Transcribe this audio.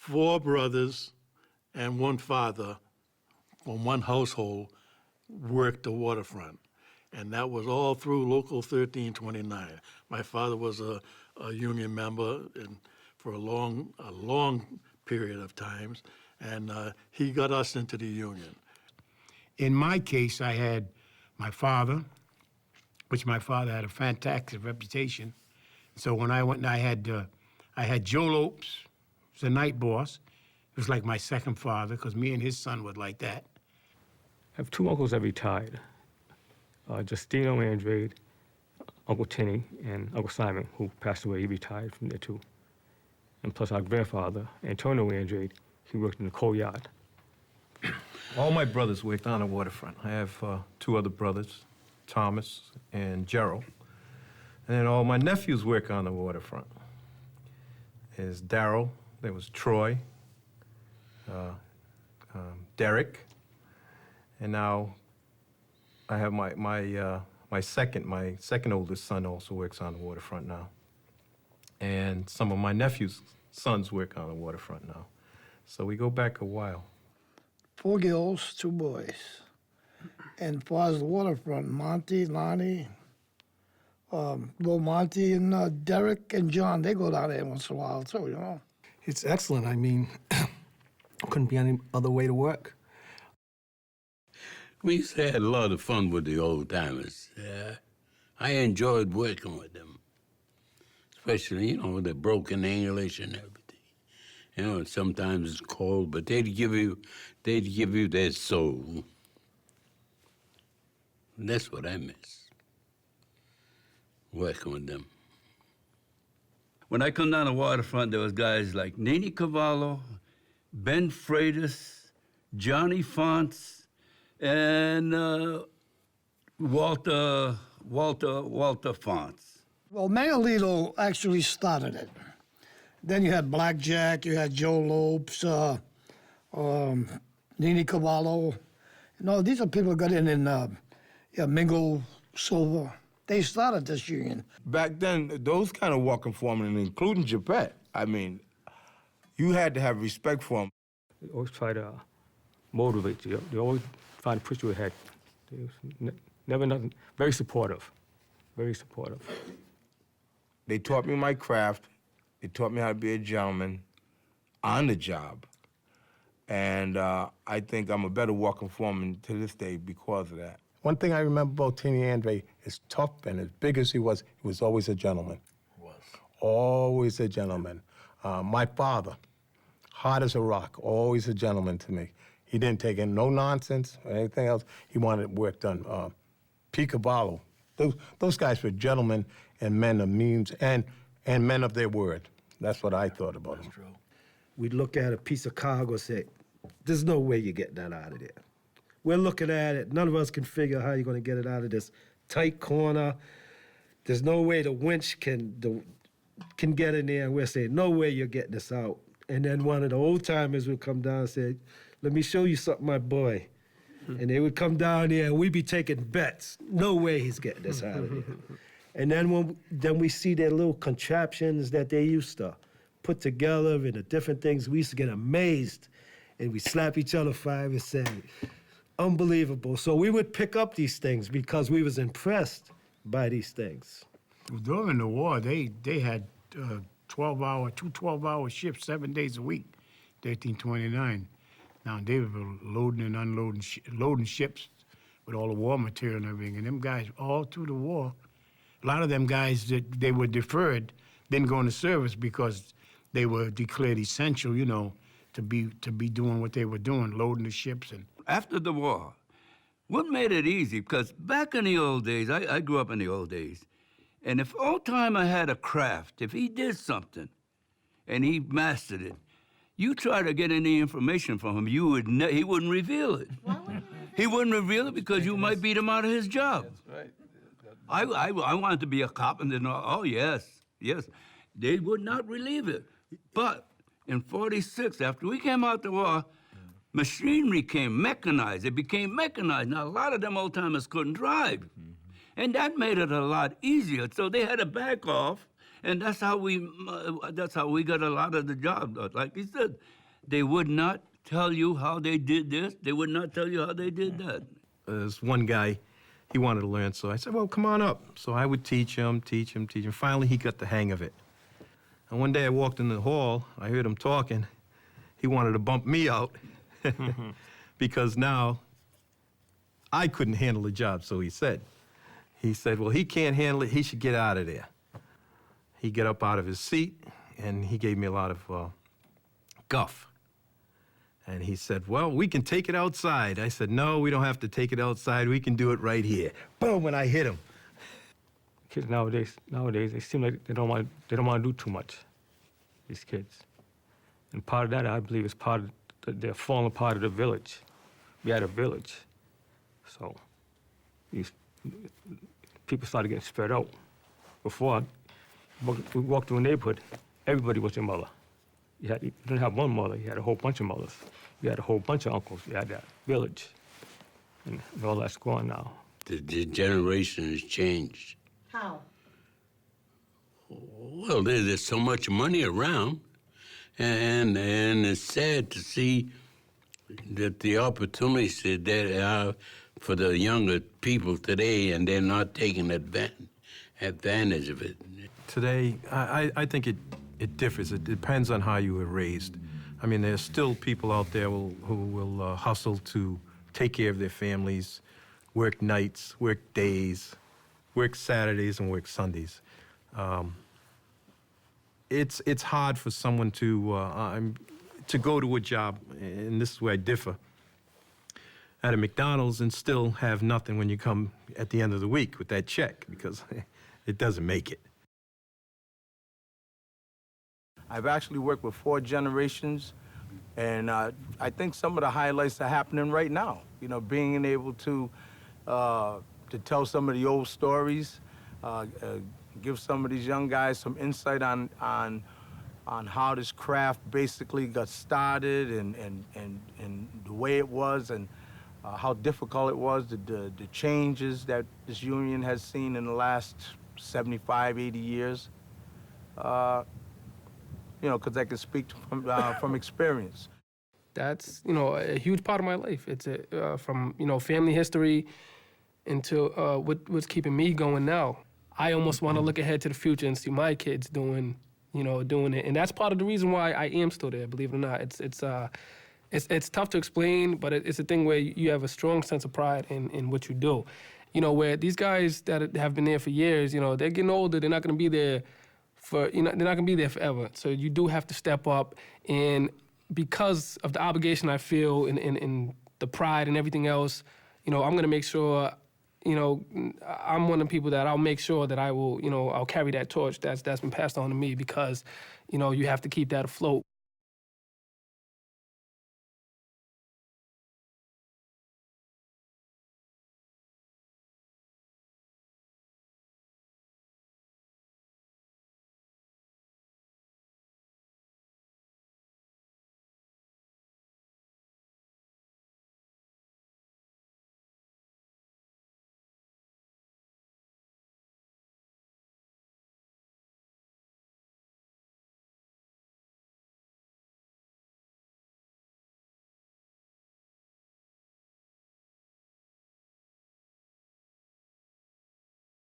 4 brothers and 1 father from 1 household worked the waterfront. And that was all through Local 1329. My father was a union member for a long period of times, and he got us into the union. In my case, I had my father, which my father had a fantastic reputation. So when I went, and I had Joe Lopes, who was the night boss. It was like my second father, because me and his son were like that. I have 2 uncles that retired. Justino Andrade, Uncle Tinny, and Uncle Simon, who passed away. He retired from there, too. And plus our grandfather, Antonio Andrade, he worked in the coal yard. All my brothers worked on the waterfront. I have 2 other brothers, Thomas and Gerald. And then all my nephews work on the waterfront. There's Daryl, there was Troy, Derek, and now I have my second oldest son also works on the waterfront now. And some of my nephews' sons work on the waterfront now. So we go back a while. 4 girls, 2 boys. And as far as the waterfront, Monty, Lonnie, Little Monty, and Derek and John, they go down there once in a while too, you know. It's excellent. I mean, couldn't be any other way to work. We used to have a lot of fun with the old timers. I enjoyed working with them, especially, you know, the broken English and everything. You know, sometimes it's cold, but they'd give you their soul. And that's what I miss, working with them. When I come down the waterfront, there was guys like Nini Cavallo, Ben Freitas, Johnny Fonts, and Walter Fonts. Well, Manuelito actually started it. Then you had Blackjack, you had Joe Lopes, Nini Cavallo. You know, these are people who got in Mingo Silver. They started this union. Back then, those kind of walking foremen, including Japet, I mean, you had to have respect for them. They always try to motivate you. They always try to push you ahead. They was never nothing. Very supportive. Very supportive. They taught me my craft. They taught me how to be a gentleman on the job. And I think I'm a better walking foreman to this day because of that. One thing I remember about Tini Andre, as tough and as big as he was always a gentleman. He was. Always a gentleman. My father, hard as a rock, always a gentleman to me. He didn't take in no nonsense or anything else. He wanted work done. P. Cavallo, those guys were gentlemen and men of means and men of their word. That's what I thought about them. That's true. We'd look at a piece of cargo and say, there's no way you get that out of there. We're looking at it. None of us can figure how you're going to get it out of this tight corner. There's no way the winch can get in there. And we're saying, no way you're getting this out. And then one of the old timers would come down and say, let me show you something, my boy. And they would come down there and we'd be taking bets. No way he's getting this out of there. And then we see their little contraptions that they used to put together and the different things. We used to get amazed. And we slap each other 5 and say, unbelievable. So we would pick up these things because we was impressed by these things. During the war, they had 12-hour shifts 7 days a week, 1329. Now, they were loading and unloading, loading ships with all the war material and everything. And them guys, all through the war, a lot of them guys, they were deferred, didn't go into service because they were declared essential, you know, to be doing what they were doing, loading the ships. And After the war, what made it easy? Because back in the old days, I grew up in the old days, and if old-timer had a craft, if he did something and he mastered it, you try to get any information from him, he wouldn't reveal it. Why wouldn't He wouldn't reveal it because you might beat him out of his job. That's right. I wanted to be a cop, and then, oh, yes. They would not relieve it. But in 46, after we came out the war, machinery came mechanized. It became mechanized. Now, a lot of them old-timers couldn't drive. And that made it a lot easier. So they had to back off And that's how we got a lot of the jobs. Like he said, they would not tell you how they did this. They would not tell you how they did that. There's one guy, he wanted to learn, so I said, well, come on up. So I would teach him. Finally, he got the hang of it. And one day I walked in the hall, I heard him talking. He wanted to bump me out because now I couldn't handle the job, so he said. He said, well, he can't handle it, he should get out of there. He got up out of his seat, and he gave me a lot of guff. And he said, well, we can take it outside. I said, no, we don't have to take it outside. We can do it right here. Boom, and I hit him. Kids nowadays, they seem like they don't want to do too much, these kids. And part of that, I believe, is part of they're falling apart of the village. We had a village. So these people started getting spread out. Before, we walked through a neighborhood, everybody was your mother. You didn't have one mother, you had a whole bunch of mothers. You had a whole bunch of uncles. You had that village. And all that's gone now. The generation has changed. How? Well, there's so much money around, and it's sad to see that the opportunities that are for the younger people today, and they're not taking advantage of it. Today, I think it differs. It depends on how you were raised. I mean, there's still people out there who will hustle to take care of their families, work nights, work days, work Saturdays, and work Sundays. It's hard for someone to go to a job, and this is where I differ, at a McDonald's and still have nothing when you come at the end of the week with that check, because it doesn't make it. I've actually worked with 4 generations, and I think some of the highlights are happening right now. You know, being able to tell some of the old stories, give some of these young guys some insight on how this craft basically got started and the way it was, and how difficult it was, the changes that this union has seen in the last 75, 80 years. You know, because I can speak from experience. That's, you know, a huge part of my life. It's from, you know, family history into what's keeping me going now. I almost want to look ahead to the future and see my kids doing it. And that's part of the reason why I am still there, believe it or not. It's tough to explain, but it's a thing where you have a strong sense of pride in what you do. You know, where these guys that have been there for years, you know, they're getting older, they're not going to be there they're not going to be there forever. So you do have to step up, and because of the obligation I feel and the pride and everything else, you know, I'm going to make sure, you know, I'm one of the people that I'll make sure that I will, you know, I'll carry that torch that's been passed on to me, because, you know, you have to keep that afloat.